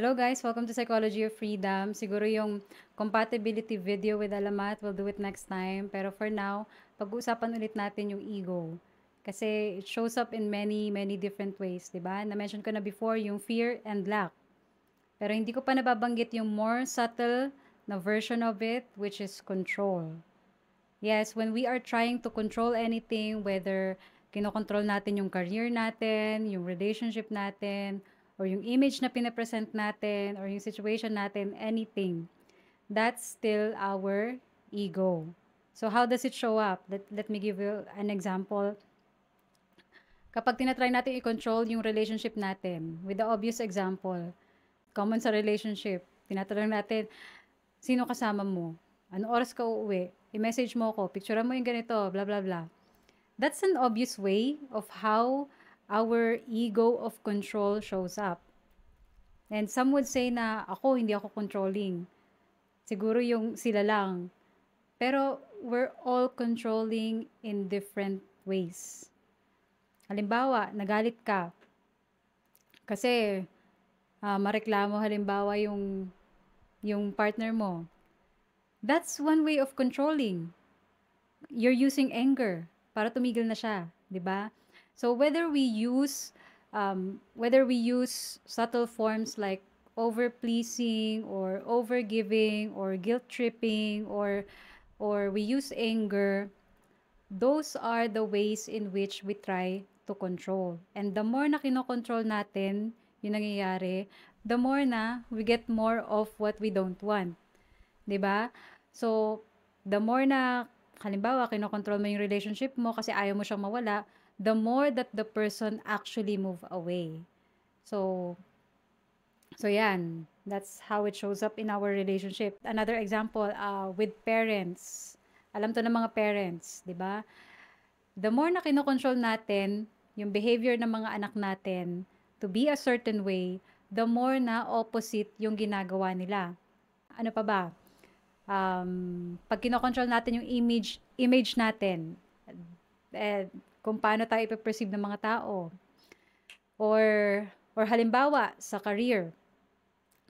Hello guys, welcome to Psychology of Freedom. Siguro yung compatibility video with Alamat, we'll do it next time. Pero for now, pag-uusapan ulit natin yung ego. Kasi it shows up in many different ways, di ba? Na-mention ko na before yung fear and lack. Pero hindi ko pa nababanggit yung more subtle na version of it, which is control. Yes, when we are trying to control anything, whether kinokontrol natin yung career natin, yung relationship natin, or yung image na pinapresent natin, or yung situation natin, anything, that's still our ego. So how does it show up? Let me give you an example. Kapag tinatry natin i-control yung relationship natin, with the obvious example, common sa relationship, tinatanong natin, sino kasama mo? Ano oras ka uuwi? I-message mo ako, picturean mo yung ganito, blah, blah, blah. That's an obvious way of how our ego of control shows up. And some would say na ako, hindi ako controlling. Siguro yung sila lang. Pero we're all controlling in different ways. Halimbawa, nagalit ka. Kasi mareklamo halimbawa yung partner mo. That's one way of controlling. You're using anger para tumigil na siya, 'di ba? So whether we use subtle forms like over-pleasing or over-giving or guilt-tripping or we use anger, those are the ways in which we try to control. And the more na kinokontrol natin yung nangyayari, the more na we get more of what we don't want. 'Di ba? So, the more na halimbawa kinokontrol mo yung relationship mo kasi ayaw mo siyang mawala, the more that the person actually move away. So yan. That's how it shows up in our relationship. Another example, with parents. Alam to ng mga parents, 'di ba? The more na kinokontrol natin yung behavior ng mga anak natin to be a certain way, the more na opposite yung ginagawa nila. Ano pa ba? Pag kinokontrol natin yung image natin, kung paano tayo ipe-perceive ng mga tao, or halimbawa sa career,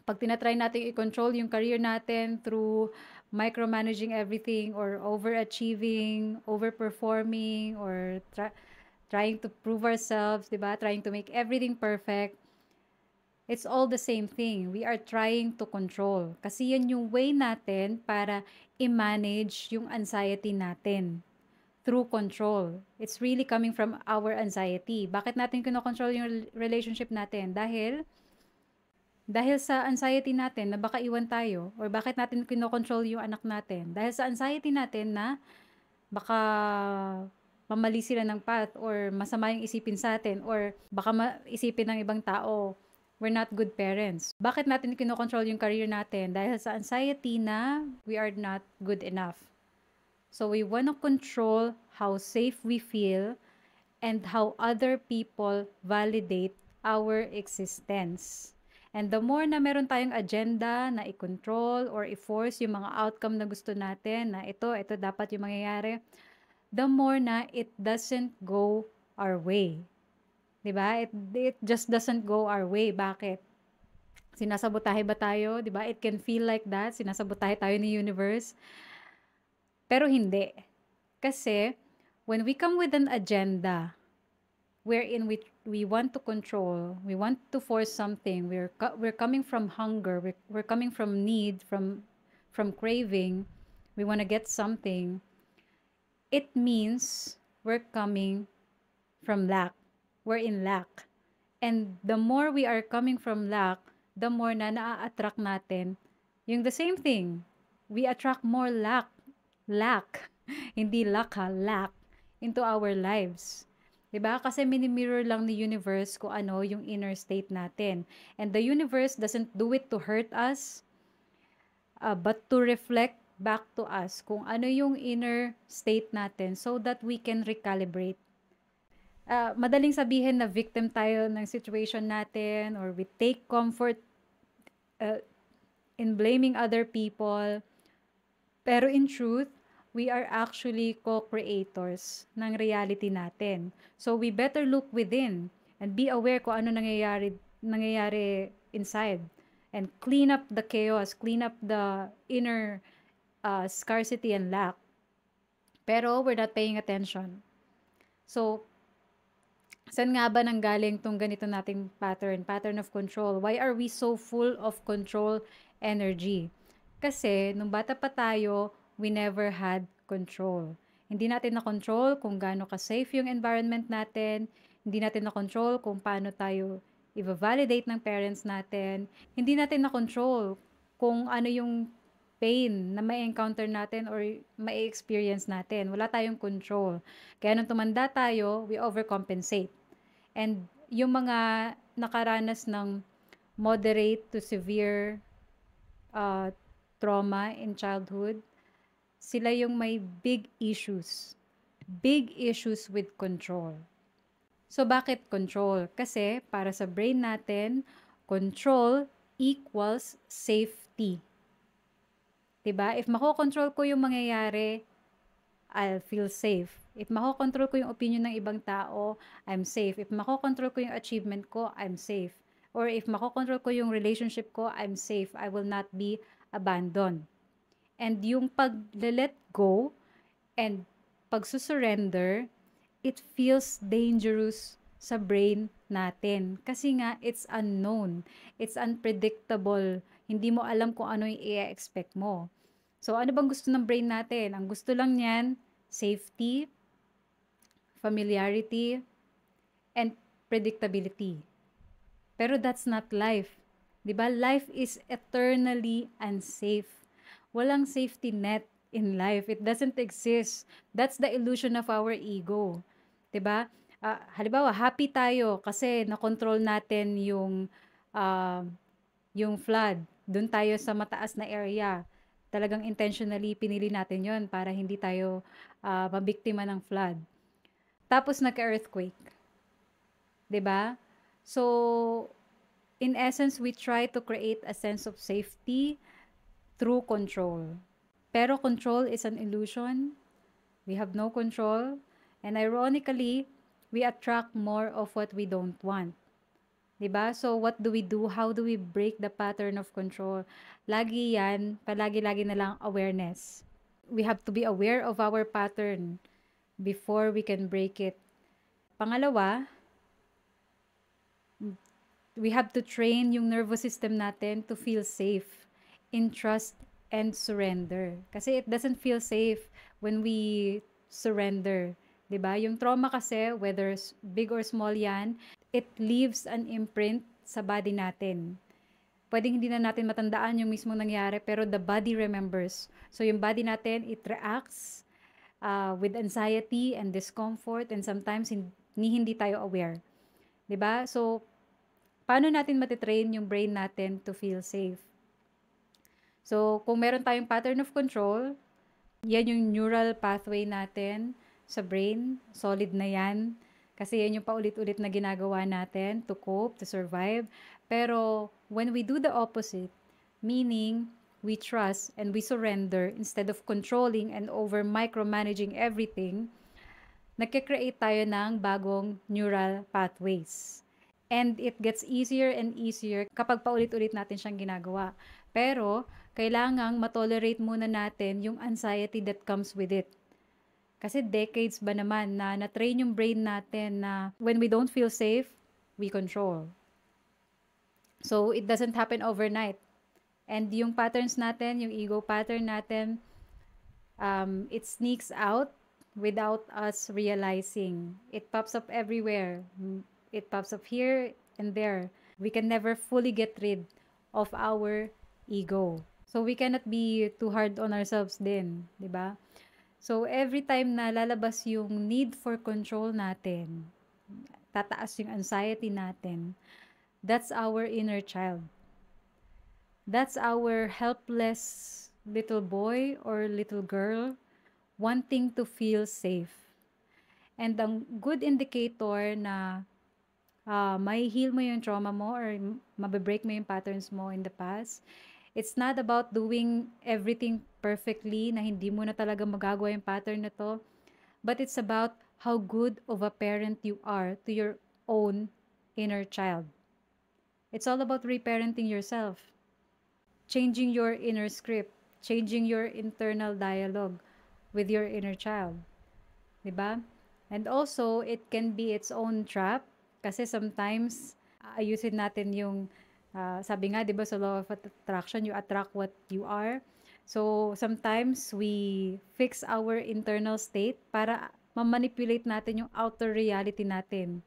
pag tinatry natin i-control yung career natin through micromanaging everything or overachieving, overperforming, or trying to prove ourselves, diba? Trying to make everything perfect, it's all the same thing. We are trying to control. Kasi yan yung way natin para i-manage yung anxiety natin through control. It's really coming from our anxiety. Bakit natin kinokontrol yung relationship natin? Dahil sa anxiety natin na baka iwan tayo, or bakit natin kinokontrol yung anak natin? Dahil sa anxiety natin na baka mamali sila ng path, or masama yung isipin sa atin, or baka isipin ng ibang tao, we're not good parents. Bakit natin kinokontrol yung career natin? Dahil sa anxiety na we are not good enough. So we want to control how safe we feel and how other people validate our existence. And the more na meron tayong agenda na i-control or i-force yung mga outcome na gusto natin, na ito dapat yung mangyayari, the more na it doesn't go our way. 'Di ba? It just doesn't go our way. Bakit? Sinasabotahe ba tayo? 'Di ba? It can feel like that. Sinasabotahe tayo ni universe. Pero hindi. Kasi when we come with an agenda wherein we want to control, we want to force something, we're coming from hunger, we're coming from need, from craving, we want to get something, it means we're coming from lack. We're in lack. And the more we are coming from lack, the more na naa-attract natin yung the same thing. We attract more lack. Hindi luck ha, lack into our lives. 'Di ba? Kasi mini-mirror lang ni universe kung ano yung inner state natin. And the universe doesn't do it to hurt us, but to reflect back to us kung ano yung inner state natin so that we can recalibrate. Madaling sabihin na victim tayo ng situation natin, or we take comfort in blaming other people. Pero in truth, we are actually co-creators ng reality natin. So we better look within and be aware kung ano nangyayari inside. and clean up the chaos, clean up the inner scarcity and lack. Pero we're not paying attention. So, saan nga ba nanggaling tong ganito nating pattern of control? Why are we so full of control energy? Kasi, nung bata pa tayo, we never had control. Hindi natin na-control kung gaano ka-safe yung environment natin. Hindi natin na-control kung paano tayo i-validate ng parents natin. Hindi natin na-control kung ano yung pain na may encounter natin or may experience natin. Wala tayong control. Kaya nung tumanda tayo, we overcompensate. And yung mga nakaranas ng moderate to severe uh, trauma in childhood, sila yung may big issues. Big issues with control. So, bakit control? Kasi para sa brain natin, control equals safety. Diba? If makokontrol ko yung mangyayari, I'll feel safe. If makokontrol ko yung opinion ng ibang tao, I'm safe. If makokontrol ko yung achievement ko, I'm safe. Or if makokontrol ko yung relationship ko, I'm safe. I will not be abandoned. And yung pag-let go and pag-surrender, it feels dangerous sa brain natin. Kasi nga, it's unknown. It's unpredictable. Hindi mo alam kung ano yung i-expect mo. So, ano bang gusto ng brain natin? Ang gusto lang niyan, safety, familiarity, and predictability. Pero that's not life. 'Di ba? Life is eternally unsafe. Walang safety net in life. It doesn't exist. That's the illusion of our ego. 'Di ba? Halimbawa, happy tayo kasi na-control natin uh, yung flood. Doon tayo sa mataas na area. Talagang intentionally pinili natin yon para hindi tayo mabiktima ng flood. Tapos nagka-earthquake. 'Di ba? So, in essence, we try to create a sense of safety through control. Pero control is an illusion. We have no control. And ironically, we attract more of what we don't want. 'Di ba? So, what do we do? How do we break the pattern of control? Lagi yan, palagi-lagi na lang awareness. We have to be aware of our pattern before we can break it. Pangalawa, we have to train yung nervous system natin to feel safe in trust and surrender. Kasi it doesn't feel safe when we surrender. 'Di ba? Yung trauma kasi, whether big or small yan, it leaves an imprint sa body natin. Pwedeng hindi na natin matandaan yung mismong nangyari, pero the body remembers. So yung body natin, it reacts with anxiety and discomfort, and sometimes hindi tayo aware. 'Di ba? So, paano natin matitrain yung brain natin to feel safe? So, kung meron tayong pattern of control, yan yung neural pathway natin sa brain. Solid na yan. Kasi yan yung paulit-ulit na ginagawa natin to cope, to survive. Pero, when we do the opposite, meaning, we trust and we surrender instead of controlling and over micromanaging everything, nagkikreate tayo ng bagong neural pathways. And it gets easier and easier kapag paulit-ulit natin siyang ginagawa. Pero, kailangang matolerate muna natin yung anxiety that comes with it. Kasi decades ba naman na na-train yung brain natin na when we don't feel safe, we control. So, it doesn't happen overnight. And yung patterns natin, yung ego pattern natin, it sneaks out without us realizing. It pops up everywhere. It pops up here and there. We can never fully get rid of our ego. So, we cannot be too hard on ourselves din, di ba? So, every time na lalabas yung need for control natin, tataas yung anxiety natin, that's our inner child. That's our helpless little boy or little girl wanting to feel safe. And ang good indicator na may heal mo yung trauma mo or mabibreak mo yung patterns mo in the past, it's not about doing everything perfectly na hindi mo na talaga magagawa yung pattern na to, but it's about how good of a parent you are to your own inner child. It's all about reparenting yourself. changing your inner script, changing your internal dialogue with your inner child, 'di ba? And also, it can be its own trap kasi sometimes ayusin natin yung sabi nga 'di ba sa law of attraction, you attract what you are. So, sometimes we fix our internal state para ma-manipulate natin yung outer reality natin.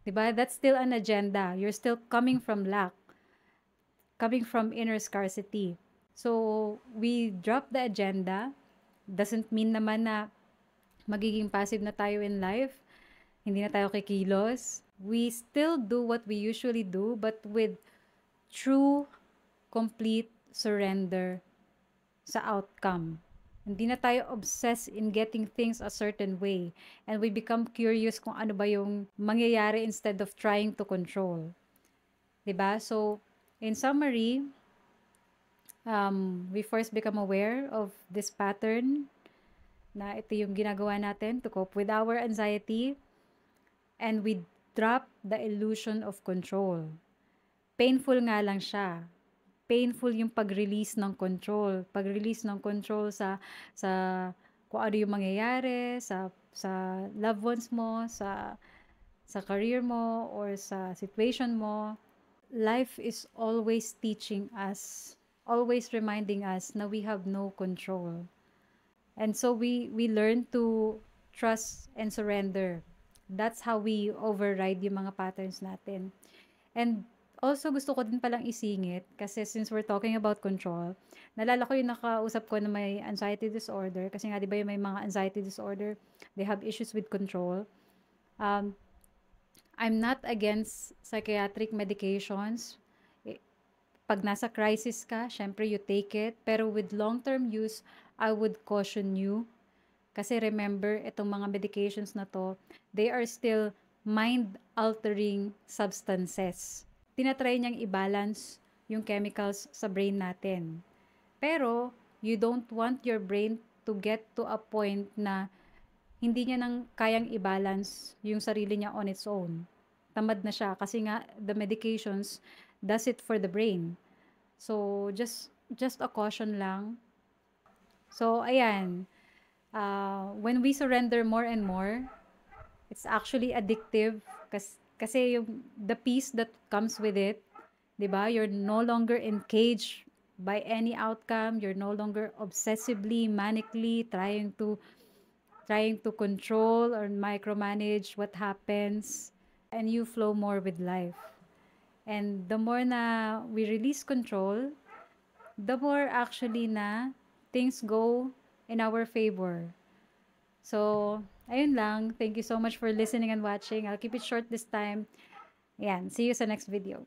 'Di ba? That's still an agenda. You're still coming from lack, coming from inner scarcity. So, we drop the agenda. Doesn't mean naman na magiging passive na tayo in life. Hindi na tayo kikilos. We still do what we usually do, but with true, complete surrender sa outcome. Hindi na tayo obsessed in getting things a certain way. And we become curious kung ano ba yung mangyayari instead of trying to control. 'Di ba? So, in summary, we first become aware of this pattern na ito yung ginagawa natin to cope with our anxiety, and we drop the illusion of control. Painful nga lang siya. Painful yung pag-release ng control. Pag-release ng control sa kung ano yung mangyayari, sa loved ones mo, sa career mo, or sa situation mo. Life is always teaching us, always reminding us na we have no control. And so we learn to trust and surrender. That's how we override yung mga patterns natin. And also gusto ko din palang isingit kasi since we're talking about control, nalala ko yung nakausap ko na may anxiety disorder kasi nga 'di ba yung may mga anxiety disorder, they have issues with control. Um, I'm not against psychiatric medications. Pag nasa crisis ka, syempre you take it. Pero with long-term use, I would caution you. Kasi remember, itong mga medications na to, they are still mind-altering substances. Tinatry niyang i-balance yung chemicals sa brain natin. Pero, you don't want your brain to get to a point na hindi niya nang kayang i-balance yung sarili niya on its own. Tamad na siya kasi nga the medications does it for the brain. So just a caution lang. So ayan, when we surrender more and more, it's actually addictive kasi yung the peace that comes with it, 'di ba? You're no longer engaged by any outcome. You're no longer obsessively, manically trying to control or micromanage what happens, and you flow more with life. And the more na we release control, the more actually na things go in our favor. So, ayun lang. Thank you so much for listening and watching. I'll keep it short this time. Ayan, see you sa next video.